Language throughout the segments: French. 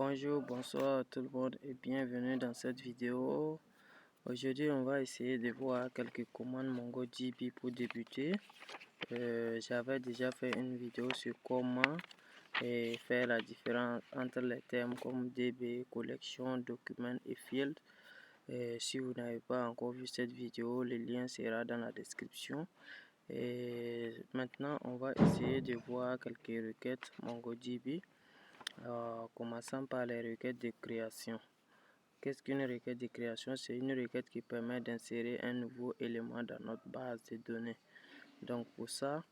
Bonjour, bonsoir à tout le monde et bienvenue dans cette vidéo. Aujourd'hui, on va essayer de voir quelques commandes MongoDB pour débuter. J'avais déjà fait une vidéo sur comment faire la différence entre les termes comme DB, collection, document et field. Si vous n'avez pas encore vu cette vidéo, le lien sera dans la description. Et maintenant, on va essayer de voir quelques requêtes MongoDB. Commençons par les requêtes de création. Qu'est-ce qu'une requête de création? C'est une requête qui permet d'insérer un nouveau élément dans notre base de données. Donc pour ça,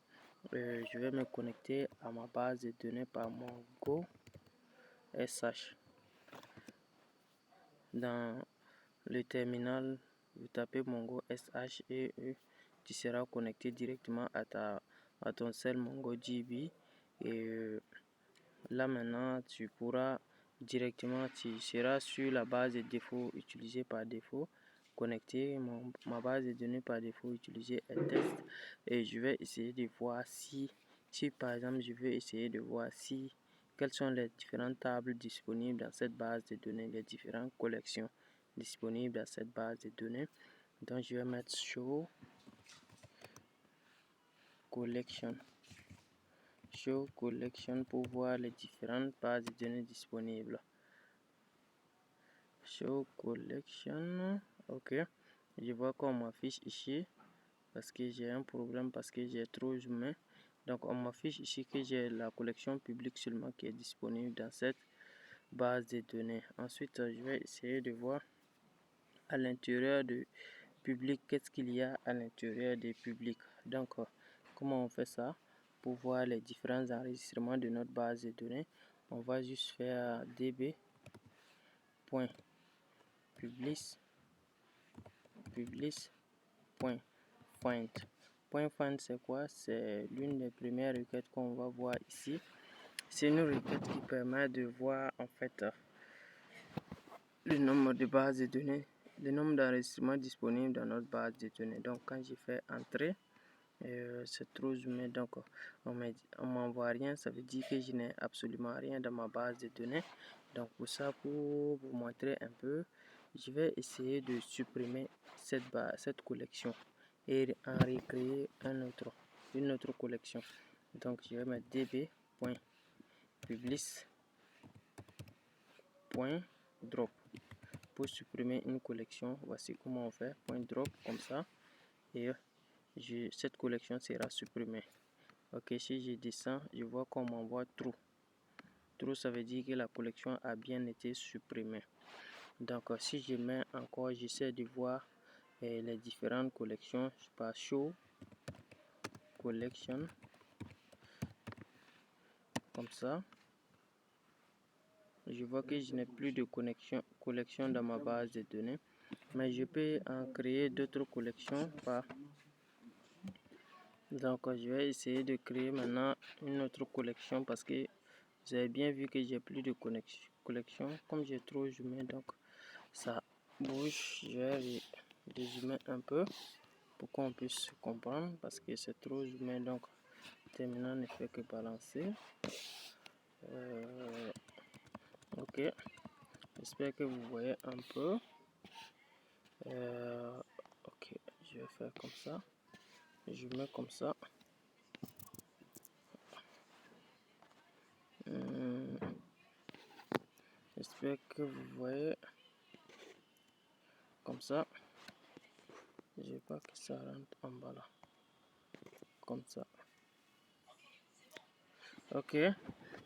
je vais me connecter à ma base de données par Mongo SH. Dans le terminal, vous tapez Mongo SH et tu seras connecté directement à ton seul MongoDB. Et là maintenant, tu pourras directement, tu seras sur la base de défaut utilisée par défaut, connecter ma base de données par défaut utilisée est test, et je vais essayer de voir si par exemple je vais essayer de voir quelles sont les différentes tables disponibles dans cette base de données, les différentes collections disponibles dans cette base de données. Donc je vais mettre show collection pour voir les différentes bases de données disponibles. Show collection, ok, je vois qu'on m'affiche ici parce que j'ai un problème, parce que j'ai trop zoomé. Donc on m'affiche ici que j'ai la collection publique seulement qui est disponible dans cette base de données. Ensuite je vais essayer de voir à l'intérieur de public qu'est-ce qu'il y a à l'intérieur des publics. Donc comment on fait ça? Pour voir les différents enregistrements de notre base de données, on va juste faire db.publish .find c'est quoi? C'est l'une des premières requêtes qu'on va voir ici. C'est une requête qui permet de voir en fait le nombre de bases de données, le nombre d'enregistrements disponibles dans notre base de données. Donc quand j'ai fait entrer, c'est trop zoomé, donc on m'envoie rien, ça veut dire que je n'ai absolument rien dans ma base de données. Donc pour ça, pour vous montrer un peu, je vais essayer de supprimer cette collection et en recréer une autre collection. Donc je vais mettre db.publish.drop pour supprimer une collection. Voici comment on fait, .drop comme ça, et cette collection sera supprimée. Ok, si je descends, je vois qu'on m'envoie true. True, ça veut dire que la collection a bien été supprimée. Donc si je mets encore, j'essaie de voir les différentes collections par show collection comme ça. Je vois que je n'ai plus de collection dans ma base de données, mais je peux en créer d'autres collections par. Donc je vais essayer de créer maintenant une autre collection parce que vous avez bien vu que j'ai plus de collection. Comme j'ai trop zoomé, donc ça bouge. Je vais résumer un peu pour qu'on puisse comprendre parce que c'est trop zoomé, donc le terminal ne fait que balancer. Ok, j'espère que vous voyez un peu. Ok, je vais faire comme ça. Je mets comme ça. J'espère que vous voyez comme ça. Je veux pas que ça rentre en bas là. Comme ça. Ok,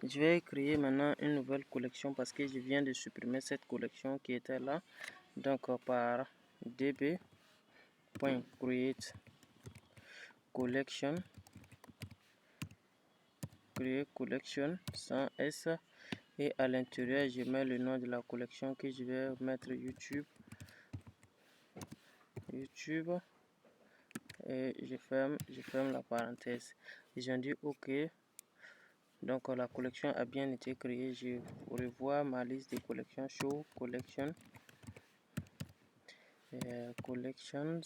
je vais créer maintenant une nouvelle collection parce que je viens de supprimer cette collection qui était là. Donc par db.create collection, créer collection sans s, et à l'intérieur je mets le nom de la collection que je vais mettre YouTube, et je ferme la parenthèse. J'ai dit ok. Donc la collection a bien été créée. Je revois ma liste de collections, show collection, collections.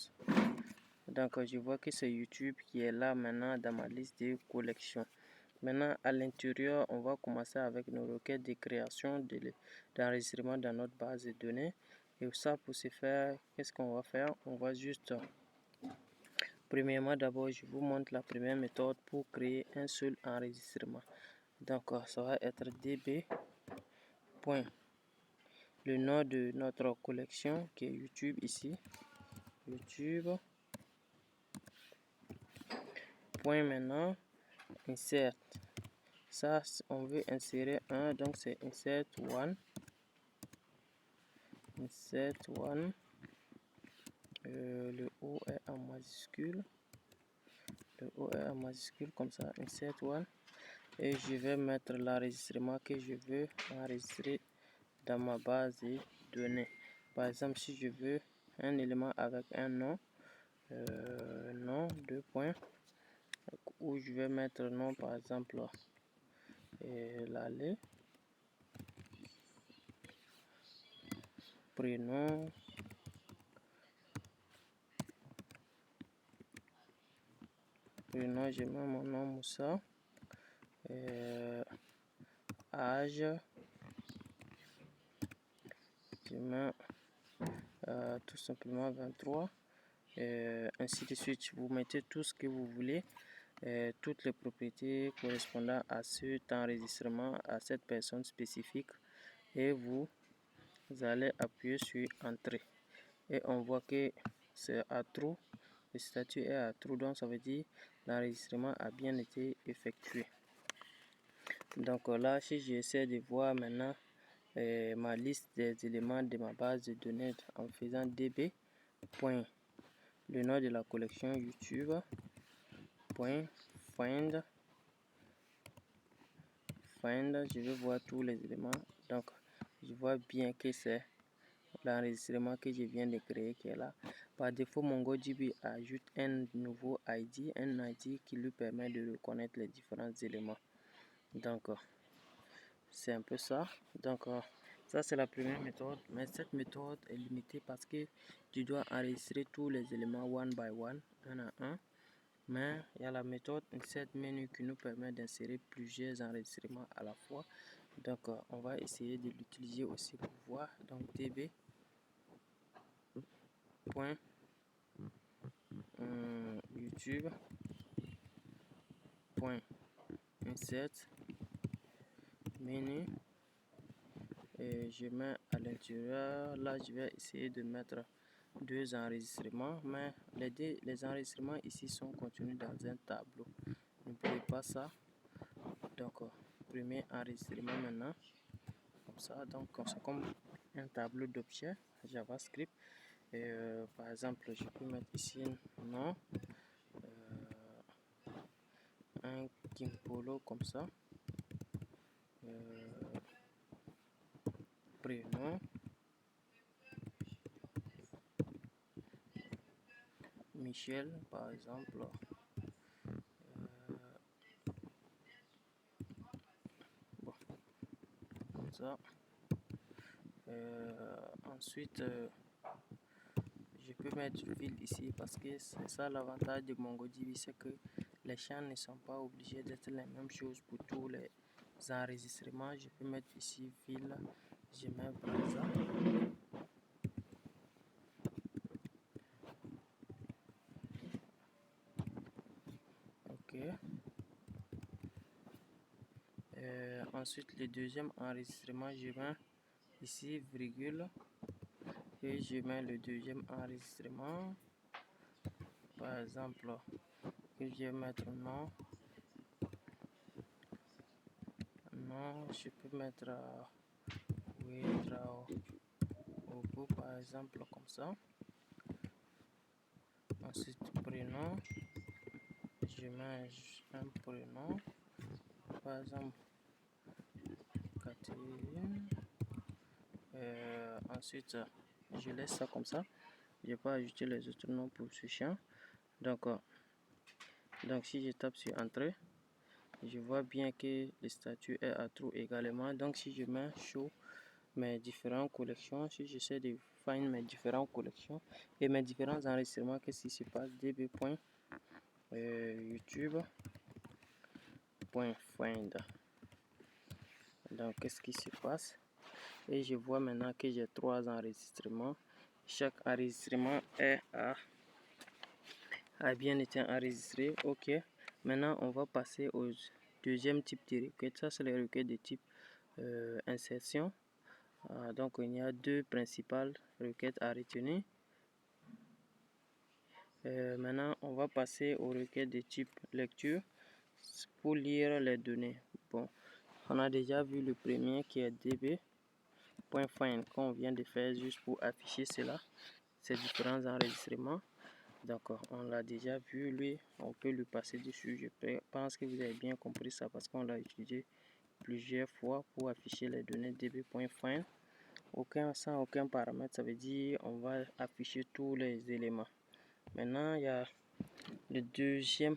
Donc je vois que c'est YouTube qui est là maintenant dans ma liste de collections. Maintenant, à l'intérieur, on va commencer avec nos requêtes de création d'enregistrement dans notre base de données. Et ça, pour ce faire, qu'est-ce qu'on va faire? On va juste, premièrement, d'abord, je vous montre la première méthode pour créer un seul enregistrement. Donc, ça va être db. Le nom de notre collection qui est YouTube ici. YouTube. Point maintenant, insert. Ça, on veut insérer un, donc c'est insert one. Insert one. Le O est en majuscule. Le O est en majuscule comme ça, insert one. Et je vais mettre l'enregistrement que je veux enregistrer dans ma base de données. Par exemple, si je veux un élément avec un nom, nom, deux points, où je vais mettre nom par exemple l'aller, prénom, je mets mon nom Moussa, âge, je mets tout simplement 23, ainsi de suite. Vous mettez tout ce que vous voulez, toutes les propriétés correspondant à cet enregistrement, à cette personne spécifique, et vous allez appuyer sur entrée et on voit que c'est à true, le statut est à true, donc ça veut dire l'enregistrement a bien été effectué. Donc là, si j'essaie de voir maintenant ma liste des éléments de ma base de données en faisant db. Le nom de la collection YouTube. Find, je vais voir tous les éléments. Donc je vois bien que c'est l'enregistrement que je viens de créer qui est là. Par défaut, MongoDB ajoute un nouveau ID, un ID qui lui permet de reconnaître les différents éléments. Donc c'est un peu ça. Donc ça c'est la première méthode, mais cette méthode est limitée parce que tu dois enregistrer tous les éléments one by one, un à un. Mais il y a la méthode insert menu qui nous permet d'insérer plusieurs enregistrements à la fois. Donc on va essayer de l'utiliser aussi pour voir. Donc db. YouTube. Insert menu. Et je mets à l'intérieur, là je vais essayer de mettre deux enregistrements, mais les enregistrements ici sont contenus dans un tableau. N'oubliez pas ça. Donc premier enregistrement maintenant, comme ça, donc c'est comme un tableau d'objets JavaScript. Et par exemple, je peux mettre ici nom, un Kimpolo comme ça, prénom, Michel par exemple, bon, comme ça. Ensuite, je peux mettre ville ici parce que c'est ça l'avantage de MongoDB, c'est que les champs ne sont pas obligés d'être les mêmes choses pour tous les enregistrements. Je peux mettre ici ville, je mets Brazza. Ok. Ensuite, le deuxième enregistrement, je mets ici virgule et je mets le deuxième enregistrement. Par exemple, je vais mettre nom. Non, je peux mettre au bout par exemple comme ça. Ensuite prénom, je mets un prénom, par exemple Catherine. Ensuite je laisse ça comme ça, je vais pas ajouter les autres noms pour ce champ. Donc si je tape sur entrée, je vois bien que le statut est à true également. Donc si je mets show mes différentes collections, si j'essaie de find mes différentes collections et mes différents enregistrements, qu'est-ce qui se passe? db. YouTube. db.find. Donc qu'est-ce qui se passe? Et je vois maintenant que j'ai 3 enregistrements. Chaque enregistrement a bien été enregistré. Ok, maintenant on va passer au deuxième type de requête. Ça c'est les requêtes de type insertion. Donc il y a 2 principales requêtes à retenir. Maintenant on va passer aux requêtes de type lecture pour lire les données. Bon, on a déjà vu le premier qui est db.find qu'on vient de faire juste pour afficher cela, ces différents enregistrements. D'accord, on l'a déjà vu, lui, on peut lui passer dessus. Je pense que vous avez bien compris ça parce qu'on l'a utilisé plusieurs fois pour afficher les données db.find. Sans aucun paramètre, ça veut dire on va afficher tous les éléments. Maintenant, il y a la deuxième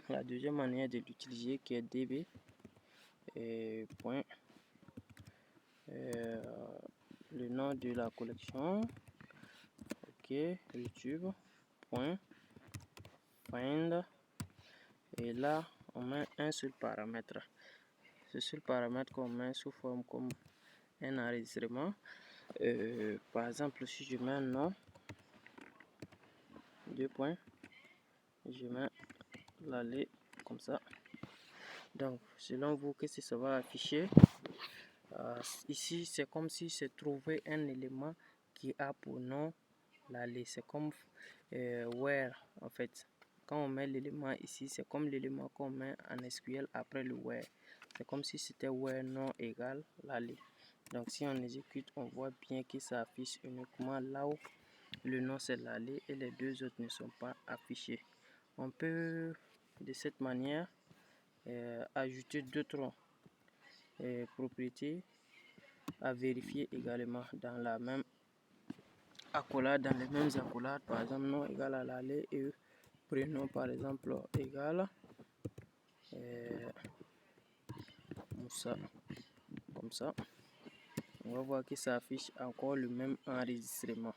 manière de l'utiliser qui est db. Le nom de la collection, ok, youtube.find, et là on met un seul paramètre. Ce seul paramètre qu'on met sous forme comme un enregistrement. Par exemple, si je mets un nom, 2 points, je mets l'aller comme ça. Donc selon vous, qu'est-ce que ça va afficher? Ici c'est comme si c'est trouvé un élément qui a pour nom l'aller. C'est comme where en fait. Quand on met l'élément ici, c'est comme l'élément qu'on met en SQL après le where. C'est comme si c'était where non égal l'aller. Donc si on exécute, on voit bien que ça affiche uniquement là où le nom c'est l'aller et les deux autres ne sont pas affichés. On peut de cette manière ajouter d'autres propriétés à vérifier également dans la même accolade, dans les mêmes accolades. Par exemple, nom égal à l'aller et prénom par exemple égal Moussa, comme ça. On va voir que ça affiche encore le même enregistrement.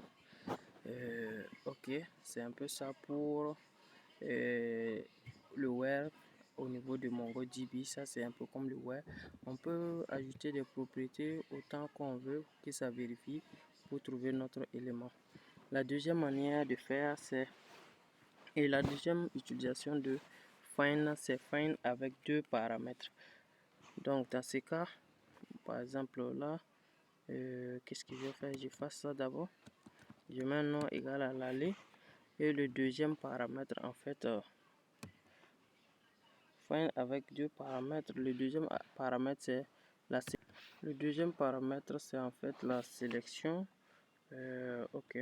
Ok, c'est un peu ça pour le where au niveau de MongoDB. Ça c'est un peu comme le where. On peut ajouter des propriétés autant qu'on veut que ça vérifie pour trouver notre élément. La deuxième manière de faire, et la deuxième utilisation de find, c'est find avec 2 paramètres. Donc dans ce cas, par exemple là, qu'est-ce que je vais faire? Je fasse ça d'abord. Je mets un nom égal à l'aller et le deuxième paramètre en fait find avec 2 paramètres. Le deuxième paramètre c'est en fait la sélection. Ok,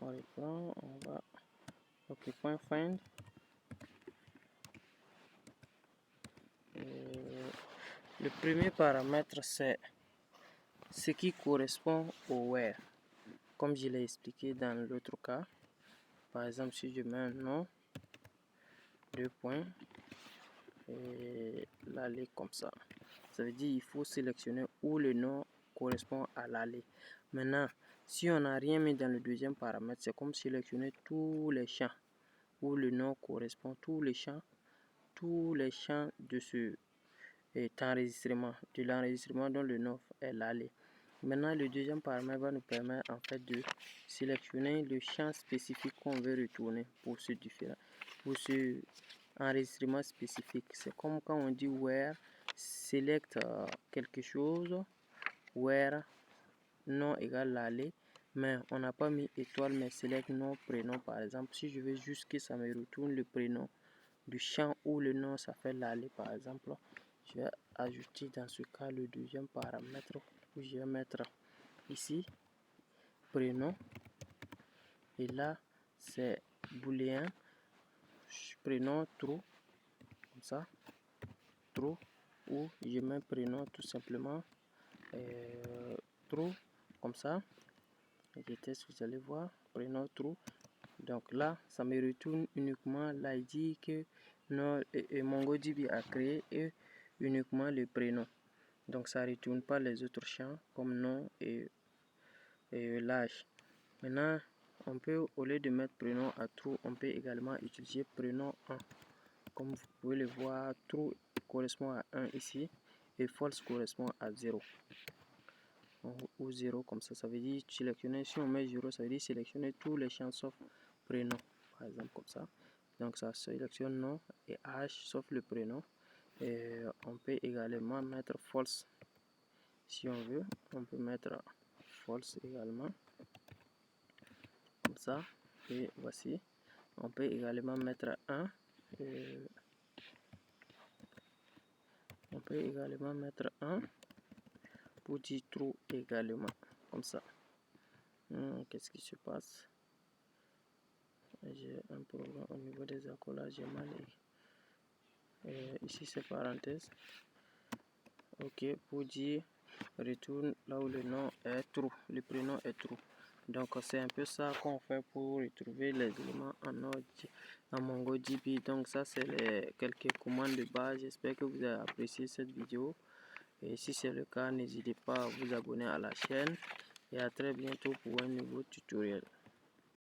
on reprend, on va ok, point find. Le premier paramètre c'est ce qui correspond au where, comme je l'ai expliqué dans l'autre cas. Par exemple, si je mets un nom, 2 points, et l'aller comme ça, ça veut dire il faut sélectionner où le nom correspond à l'aller. Maintenant, si on n'a rien mis dans le deuxième paramètre, c'est comme sélectionner tous les champs où le nom correspond, tous les champs de ce enregistrement, de l'enregistrement dont le nom est l'aller. Maintenant, le deuxième paramètre va nous permettre en fait de sélectionner le champ spécifique qu'on veut retourner pour ce enregistrement spécifique. C'est comme quand on dit where select quelque chose, where nom égal l'aller, mais on n'a pas mis étoile, mais select nom prénom. Par exemple, si je veux juste que ça me retourne le prénom du champ où le nom ça fait l'aller, par exemple, je vais ajouter dans ce cas le deuxième paramètre où je vais mettre ici prénom, et là c'est booléen, prénom true, comme ça, true, ou je mets prénom tout simplement true, comme ça. Je teste, vous allez voir, prénom true. Donc là ça me retourne uniquement l'ID que MongoDB a créé et uniquement le prénom. Donc ça ne retourne pas les autres champs comme nom et l'âge. Maintenant, on peut, au lieu de mettre prénom à true, on peut également utiliser prénom 1. Comme vous pouvez le voir, true correspond à 1 ici et false correspond à 0. Ou 0 comme ça veut dire sélectionner. Si on met 0, ça veut dire sélectionner tous les champs sauf prénom, par exemple comme ça. Donc ça sélectionne nom et âge sauf le prénom. Et on peut également mettre false si on veut. On peut mettre false également comme ça. Et voici, on peut également mettre 1. On peut également mettre 1 pour dire true également comme ça. Qu'est-ce qui se passe? J'ai un problème au niveau des accollages, j'ai mal ici c'est parenthèse. Ok, pour dire retourne là où le nom est true, le prénom est true. Donc c'est un peu ça qu'on fait pour retrouver les éléments en MongoDB. Donc ça c'est les quelques commandes de base. J'espère que vous avez apprécié cette vidéo. Et si c'est le cas, n'hésitez pas à vous abonner à la chaîne. Et à très bientôt pour un nouveau tutoriel.